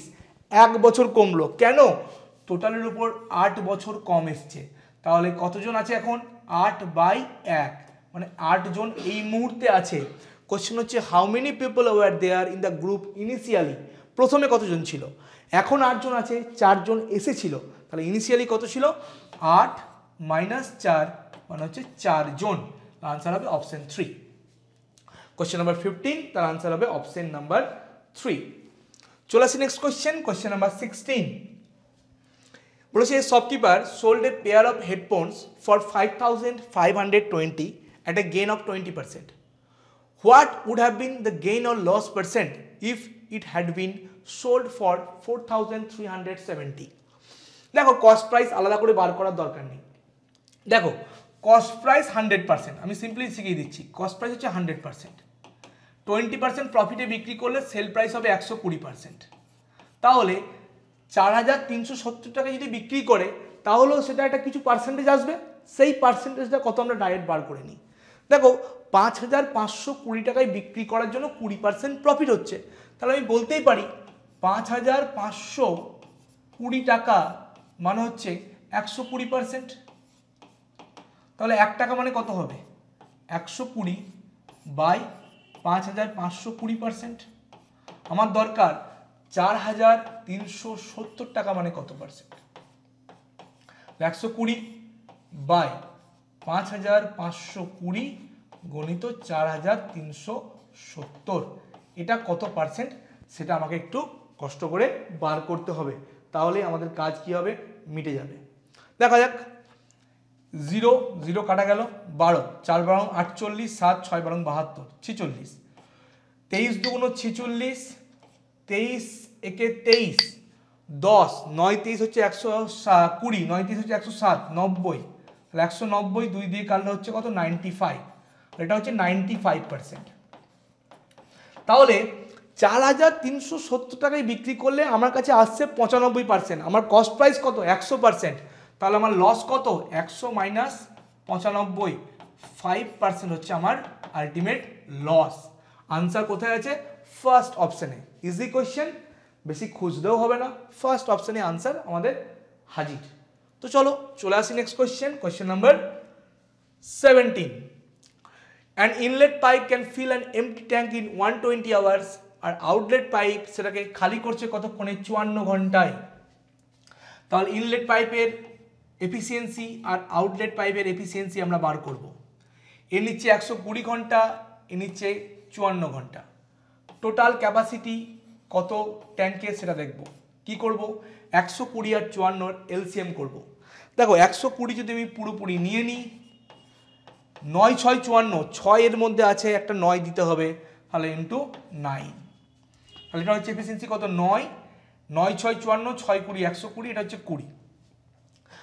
1 বছর কমলো, কেন টোটালের উপর 8 বছর কম এসছে, তাহলে কতজন আছে এখন 8/1, মানে 8 জন এই মুহূর্তে আছে। কোশ্চেন হচ্ছে how many people were there in the group initially, প্রথমে কতজন ছিল, এখন 8 জন আছে, 4 জন এসেছিল, তাহলে ইনিশিয়ালি কত ছিল 8 - 4 মানে হচ্ছে 4 জন, আনসার হবে অপশন 3। কোশ্চেন নাম্বার 15, তার আনসার হবে অপশন নাম্বার 3। চলে আসি নেক্সট কোশ্চেন নাম্বার 16। বলেছে shopkeeper sold a pair of headphones for 5,520 at a gain of 20%. What would have been the gain or loss percent if it had been sold for 4,370? দেখো cost price আলাদা করে বার করার দরকার নেই। দেখো cost price 100%, আমি simply শিখিয়ে দিচ্ছি। কস্ট প্রাইস হচ্ছে 100%, 20% প্রফিটে বিক্রি করলে সেল প্রাইস হবে 120%। তাহলে 4,370 টাকা যদি বিক্রি করে তাহলেও সেটা একটা কিছু পার্সেন্টেজ আসবে, সেই পার্সেন্টেজটা কত আমরা ডাইরেক্ট বার করে নিই। দেখো 5,520 টাকায় বিক্রি করার জন্য 20% প্রফিট হচ্ছে, তাহলে আমি বলতেই পারি 5,520 টাকা মানে হচ্ছে 120%। তাহলে 1 টাকা মানে কত হবে? 120 বাই 5,520%। আমার দরকার 4,370 টাকা মানে কত পার্সেন্ট? 120 বাই 5,520 গণিত 4,370, এটা কত পার্সেন্ট সেটা আমাকে একটু কষ্ট করে বার করতে হবে, তাহলে আমাদের কাজ কি হবে? মিটে যাবে। দেখা যাক, 0 0 কাটা গেল, 12 4 বারং 48, 7 6 বারং 72, 46, 23 দুগুণ 46, 23 একে 23, 10 9 23 হচ্ছে 120, 9 23 হচ্ছে 107, 90, তাহলে 190 2 দিয়ে কাটলে হচ্ছে কত? 95, এটা হচ্ছে 95%। তাহলে 4,370 টাকায় বিক্রি করলে আমার কাছে আসছে 95%, আমার কস্ট প্রাইস কত? 100%, তাহলে আমার লস কত? 100 মাইনাস 95, 5% হচ্ছে আমার আলটিমেট লস। আনসার কোথায় আছে? ফার্স্ট অপশানে। ইজি কোয়েশ্চেন, বেশি খুঁজতেও হবে না, ফার্স্ট অপশানে আনসার আমাদের হাজির। তো চলো চলে আসি next question, question number 17। An inlet pipe can fill an empty tank in 120 hours আর আউটলেট পাইপ সেটাকে খালি করছে কতক্ষণে? 54 ঘন্টায়। তাহলে ইনলেট পাইপের এফিসিয়েন্সি আর আউটলেট পাইপের এফিসিয়েন্সি আমরা বার করব। এর নিচে 120 ঘন্টা, এর নিচে 54 ঘন্টা। টোটাল ক্যাপাসিটি কত ট্যাঙ্কে সেটা দেখব। কি করব? 120 আর 54 এলসিএম করব। দেখো 120 যদি আমি পুরোপুরি নিয়ে নিই, 9 6 54, 6 এর মধ্যে আছে একটা 9 দিতে হবে, তাহলে ইন্টু 9, তাহলে এটা হচ্ছে এফিসিয়েন্সি কত? 9 9 6 54, 6 20 120, এটা হচ্ছে 20।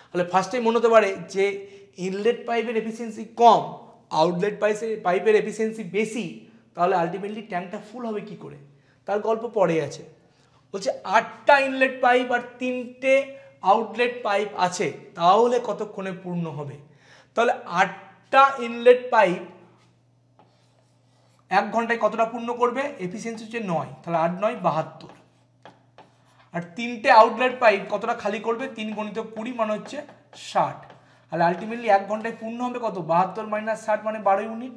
তাহলে ফার্স্টে মনে হতে পারে যে ইনলেট পাইপের এফিসিয়েন্সি কম, আউটলেট পাইপের এফিসিয়েন্সি বেশি, তাহলে আলটিমেটলি ট্যাঙ্কটা ফুল হবে কি করে? তার গল্প পরে আছে। বলছে 8টা ইনলেট পাইপ আর 3টে আউটলেট পাইপ আছে, তাহলে কতক্ষণে পূর্ণ হবে? তাহলে 8টা ইনলেট পাইপ 1 ঘন্টায় কতটা পূর্ণ করবে? এফিসিয়েন্সি হচ্ছে 9, তাহলে 8 9 72। আর 3টে আউটলেট পাইপ কতটা খালি করবে? 3 গণিত 20 মানে হচ্ছে 60। তাহলে আলটিমেটলি 1 ঘন্টায় পূর্ণ হবে কত? 72 মাইনাস 60 মানে 12 ইউনিট।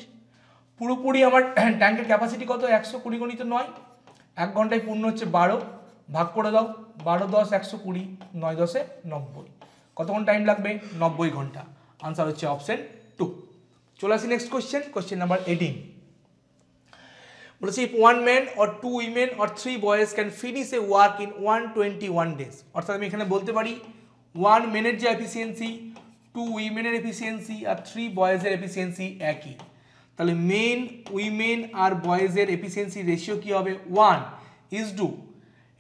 পুরোপুরি আমার ট্যাঙ্কের ক্যাপাসিটি কত? 120 গণিত 9, 1 ঘন্টায় পূর্ণ হচ্ছে 12, ভাগ করে দাও, 12 10 120, 9 10 90, কতক্ষণ টাইম লাগবে? 90 ঘন্টা। আনসার হচ্ছে অপশন 2। চলে আসি নেক্সট কোয়েশ্চেন, কোয়েশ্চেন নাম্বার 18। বলেছে if one man or 2 women or 3 boys can finish a work in 121 days, অর্থাৎ আমি এখানে বলতে পারি 1 মেনের যে এফিসিয়েন্সি, 2 উইমেনের এফিসিয়েন্সি আর 3 বয়েজের এফিসিয়েন্সি একই। তাহলে মেন উইমেন আর বয়েজের এফিসিয়েন্সি রেশিও কি হবে? 1:2।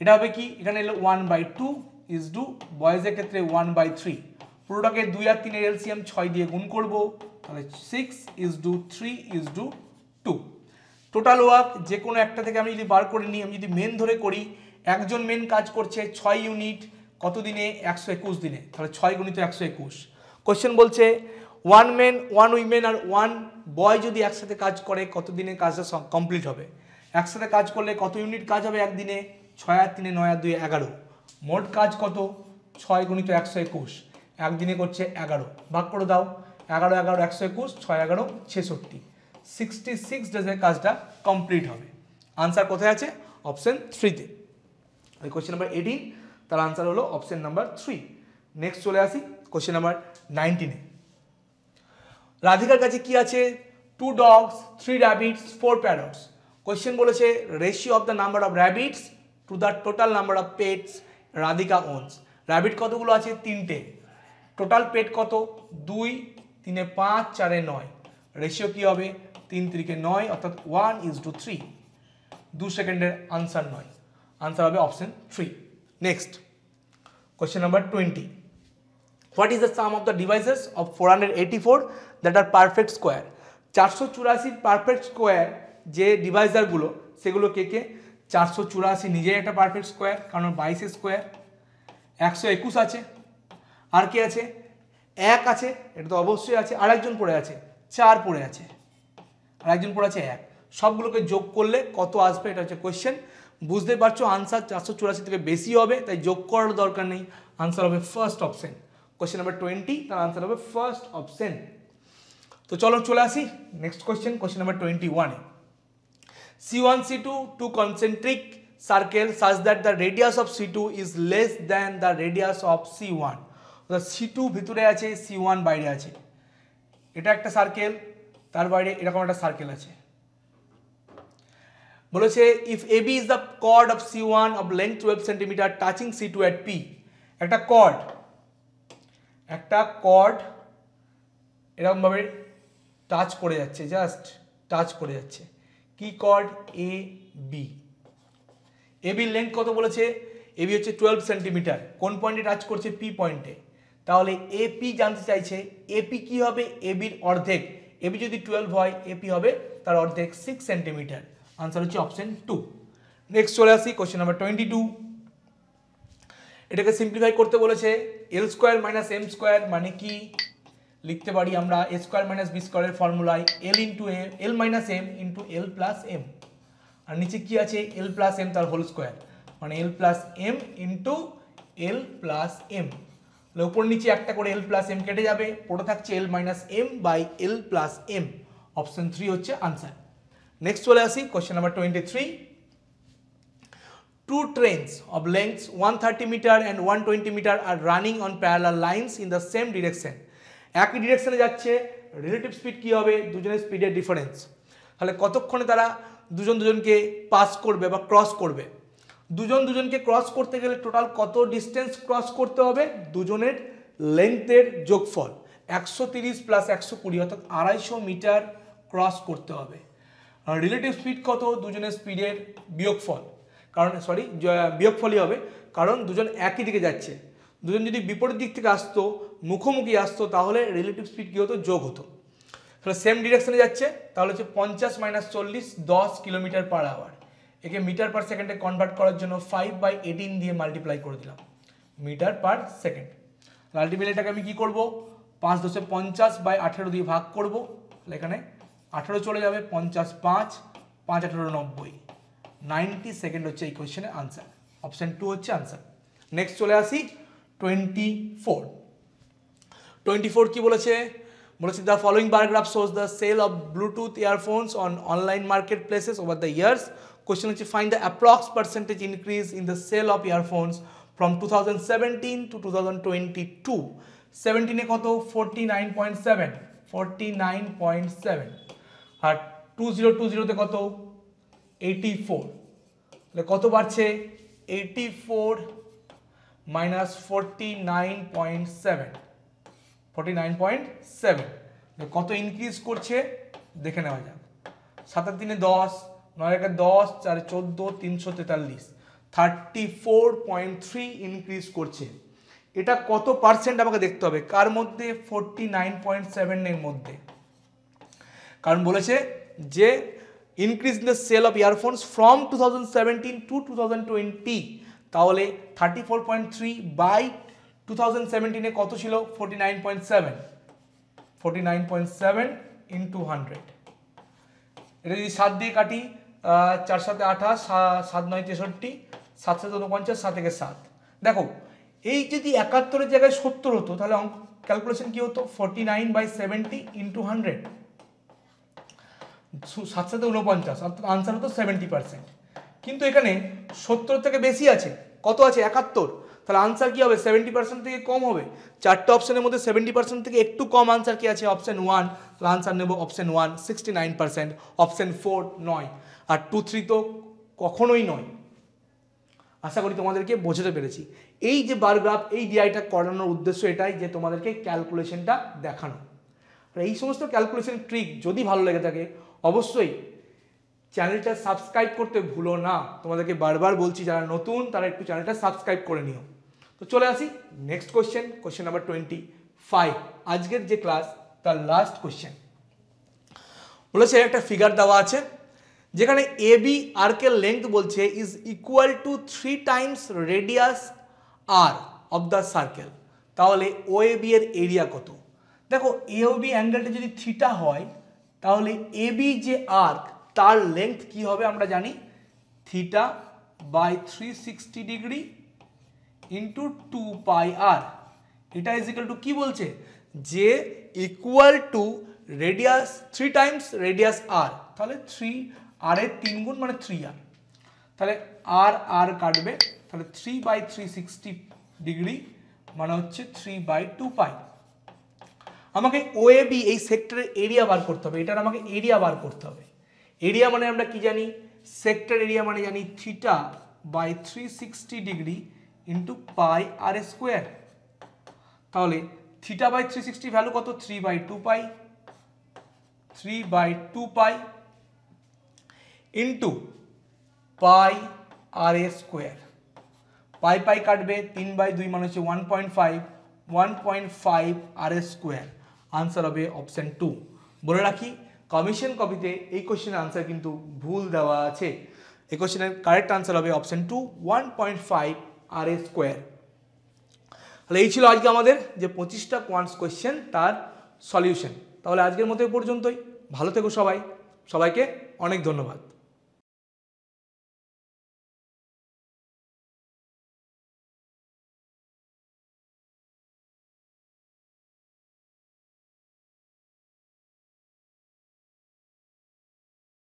এটা হবে কি? এখানে এলো 1/2 ইজ টু বয়েজের ক্ষেত্রে 1/3। পুরোটাকে 2 আর 3 এর এলসিএম 6 দিয়ে গুণ করব, তাহলে 6:3:2। টোটাল ওয়ার্ক যে কোনো একটা থেকে আমি যদি বার করে নিই, আমি যদি মেন ধরে করি, একজন মেন কাজ করছে 6 ইউনিট, কত দিনে? 121 দিনে, তাহলে 6 গুণিত 121। কোশ্চেন বলছে 1 মেন 1 উইমেন আর 1 বয় যদি একসাথে কাজ করে কত দিনে কাজটা কমপ্লিট হবে? একসাথে কাজ করলে কত ইউনিট কাজ হবে একদিনে? 6 আর 3 9 আর 2 11। মোট কাজ কত? 6 গুণিত 121, একদিনে করছে 11, ভাগ করে দাও, 11 11 121, 6 11 66, 66 ডেজে কাজটা কমপ্লিট হবে। আনসার কোথায় আছে? অপশন 3তে। এই কোশ্চেন নাম্বার 18, তার আনসার হলো অপশন নাম্বার 3। নেক্সট চলে আসি কোশ্চেন নাম্বার 19-এ। রাধিকার কাছে কি আছে? 2 dogs, 3 rabbits, 4 parrots। কোশ্চেন বলেছে ratio of the number of rabbits to the total number of pets Radhika ওনস। Rabbit কতগুলো আছে? 3টে। টোটাল পেট কত? 2, 3 5, 4 9। রেশিও কি হবে? 3 3 9, অর্থাৎ 1:3। 2 সেকেন্ডের আনসার 9। আনসার হবে option 3। Next question number 20। What is the sum of the divisors of 484 that are perfect square? 484 perfect square যে ডিভাইজারগুলো সেগুলো কে কে? 484 নিজেই একটা পারফেক্ট স্কোয়ার, কারণ 22 স্কোয়ার। 121 আছে, আর কে আছে? 1 আছে, এটা তো অবশ্যই আছে, আর একজন পড়ে আছে 4 পড়ে আছে, আর একজন পড়ে আছে 1। সবগুলোকে যোগ করলে কত আসবে? এটা হচ্ছে কোয়েশ্চেন। বুঝতে পারছো আনসার 484 থেকে বেশি হবে, তাই যোগ করার দরকার নেই। আনসার হবে ফার্স্ট অপশন। কোয়েশ্চেন নাম্বার 20, তার আনসার হবে ফার্স্ট অপশন। তো চলো চলে আসি next question, question number 21 A. C1 C2 two concentric circle such that the radius of C2 is less than the radius of C1. অর্থাৎ C2 ভিতরে আছে, C1 বাইরে আছে। এটা একটা সার্কেল, তার বাইরে এরকম একটা সার্কেল আছে। বলেছে if AB is the chord of C1 of length 12 cm touching C2 at P. একটা কর্ড এরকম ভাবে টাচ করে যাচ্ছে, জাস্ট টাচ করে যাচ্ছে। কি কর্ড? A B. এ বির লেন্থ কত বলেছে? এ বি হচ্ছে 12 সেন্টিমিটার। কোন পয়েন্টে টাচ করছে? পি পয়েন্টে। তাহলে এপি জানতে চাইছে, এপি কি হবে? এ বির অর্ধেক। এবি যদি 12 হয়, এপি হবে তার অর্ধেক 6 সেন্টিমিটার। আনসার হচ্ছে অপশন 2। নেক্সট চলে আসি কোশ্চেন নাম্বার 22। এটাকে সিম্পলিফাই করতে বলেছে। এল স্কোয়ার মাইনাস এম স্কোয়ার মানে কি? লিখতে পারি আমরা এ স্কোয়ার মাইনাস বি স্কোয়ারের ফর্মুলায় এল ইন্টু এম, এল minus M into L plus M. আর নিচে কি আছে? এল প্লাস এম তার হোল স্কোয়ার, মানে এল plus M into L plus M. তাহলে উপর নিচে একটা করে এল প্লাস এম কেটে যাবে, পড়ে থাকছে L minus M by L plus M. Option 3 হচ্ছে আনসার। নেক্সট চলে আসি question number 23। Two trains of lengths 130 meter and 120 meter are running on parallel lines in the same direction. একই ডিরেকশনে যাচ্ছে, রিলেটিভ স্পিড কি হবে? দুজনের স্পিডের ডিফারেন্স। তাহলে কতক্ষণে তারা দুজনকে পাস করবে বা ক্রস করবে? দুজনকে ক্রস করতে গেলে টোটাল কত ডিস্টেন্স ক্রস করতে হবে? দুজনের লেন্থের যোগফল 130 প্লাস 120, অর্থাৎ 250 মিটার ক্রস করতে হবে। আর রিলেটিভ স্পিড কত? দুজনের স্পিডের বিয়োগফল, কারণ বিয়োগফলই হবে, কারণ দুজন একই দিকে যাচ্ছে। দুজন যদি বিপরীত দিক থেকে আসতো, মুখোমুখি আসতো, তাহলে রিলেটিভ স্পিড কী হতো? যোগ হতো। তাহলে সেম ডিরেকশনে যাচ্ছে, তাহলে হচ্ছে 50 মাইনাস 40 10 কিলোমিটার পার আওয়ার। একে মিটার পার সেকেন্ডে কনভার্ট করার জন্য 5/18 দিয়ে মাল্টিপ্লাই করে দিলাম, মিটার পার সেকেন্ড। আলটিমেটলি আমি কী করবো? 5 10 50/18 দিয়ে ভাগ করব। তাহলে এখানে 18 চলে যাবে, 50 5 5 18 90, 90 সেকেন্ড হচ্ছে এই কোয়েশ্চেনের আনসার। অপশন 2 হচ্ছে আনসার। নেক্সট চলে আসি 24 কি বলেছে? বলেছে the following bar graph shows the sale of Bluetooth earphones on online market places over the years. Question হচ্ছে find the approx percentage increase in the sale of earphones from 2017 to 2022। 17-এ কত? 49.7, আর 2020-তে কত? 84। তাহলে কত বাড়ছে? 84 মাইনাস 49.7, কত increase করছে দেখে নেওয়া যাক। 7 3 10, 9 1 10, 4 14, 343, 34.3 ইনক্রিজ করছে। এটা কত পার্সেন্ট আমাকে দেখতে হবে? কার মধ্যে? 49.7 এর মধ্যে। কারণ বলেছে যে increase in the sale of earphones from 2017 to 2020, তাহলে 34.3 বাই 2017-এ কত ছিল? 49.7 ইন্টু 100। এটা যদি 7 দিয়ে কাটি, 4 7 28, 7 9 63, 7 7 49, 7 1 7। দেখো এই যদি 71-এর জায়গায় 70 হতো, তাহলে ক্যালকুলেশন কি হতো? 49/70 ইন্টু 100, 7 7 49, অর্থাৎ আনসার হতো 70%। কিন্তু এখানে 70 থেকে বেশি আছে, কত আছে? 71। তাহলে আনসার কি হবে? 70% থেকে কম হবে। 4টে অপশনের মধ্যে 70% থেকে একটু কম আনসার কি আছে? অপশন 1। তাহলে আনসার নেব অপশন 1, 69%। অপশন 4 নয়, আর 2 3 তো কখনোই নয়। আশা করি তোমাদেরকে বোঝাতে পেরেছি। এই যে বার গ্রাফ, এই ডিআইটা করানোর উদ্দেশ্য এটাই যে তোমাদেরকে ক্যালকুলেশনটা দেখানো। আর এই সমস্ত ক্যালকুলেশন ট্রিক যদি ভালো লেগে থাকে অবশ্যই চ্যানেলটা সাবস্ক্রাইব করতে ভুলো না। তোমাদেরকে বারবার বলছি, যারা নতুন তারা একটু চ্যানেলটা সাবস্ক্রাইব করে নিও। তো চলে আসি নেক্সট কোয়েশ্চেন নাম্বার 25। আজকের যে ক্লাস তার লাস্ট কোয়েশ্চেন বলেছে, একটা ফিগার দেওয়া আছে যেখানে এ বি আর্কের লেন্থ বলছে is equal to 3 times radius R of the circle. তাহলে ও এ বি এর এরিয়া কত? দেখো এ ও বি অ্যাঙ্গেলটা যদি থিটা হয় তাহলে এ বি যে আর্ক তার লেন্থ কি হবে আমরা জানি, theta by 360 degree into 2 pi R. এটা ইজ ইকুয়াল টু কি বলছে, যে equal to radius 3 times radius R, তাহলে 3 আর এর 3 গুণ মানে 3 আর, তাহলে আর আর কাটবে, তাহলে 3 বাই 360 ডিগ্রি মানে হচ্ছে 3 বাই 2 পাই। আমাকে ও এ বি এই সেক্টরের এরিয়া বার করতে হবে, এটার আমাকে এরিয়া বার করতে হবে। এরিয়া মানে আমরা কি জানি, সেক্টর এরিয়া মানে জানি theta by 360 degree into pi R square. তাহলে থিটা বাই 360 ভ্যালু কত, 3 by 2 pi, 3 by 2 pi into pi R square. Pi pi কাটবে, 3 বাই 2 মানে হচ্ছে 1.5 আর স্কোয়ার। আনসার হবে অপশন 2। বলে রাখি কমিশন কপিতে এই কোশ্চেনের আনসার কিন্তু ভুল দেওয়া আছে। এই কোশ্চেনের কারেক্ট আনসার হবে অপশন 2, 1.5 আর স্কোয়ার। তাহলে এই ছিল আজকে আমাদের যে 25টা কোয়ান্টস কোয়েশ্চেন তার সলিউশন। তাহলে আজকের মতো এ পর্যন্তই। ভালো থেকো সবাই, সবাইকে অনেক ধন্যবাদ।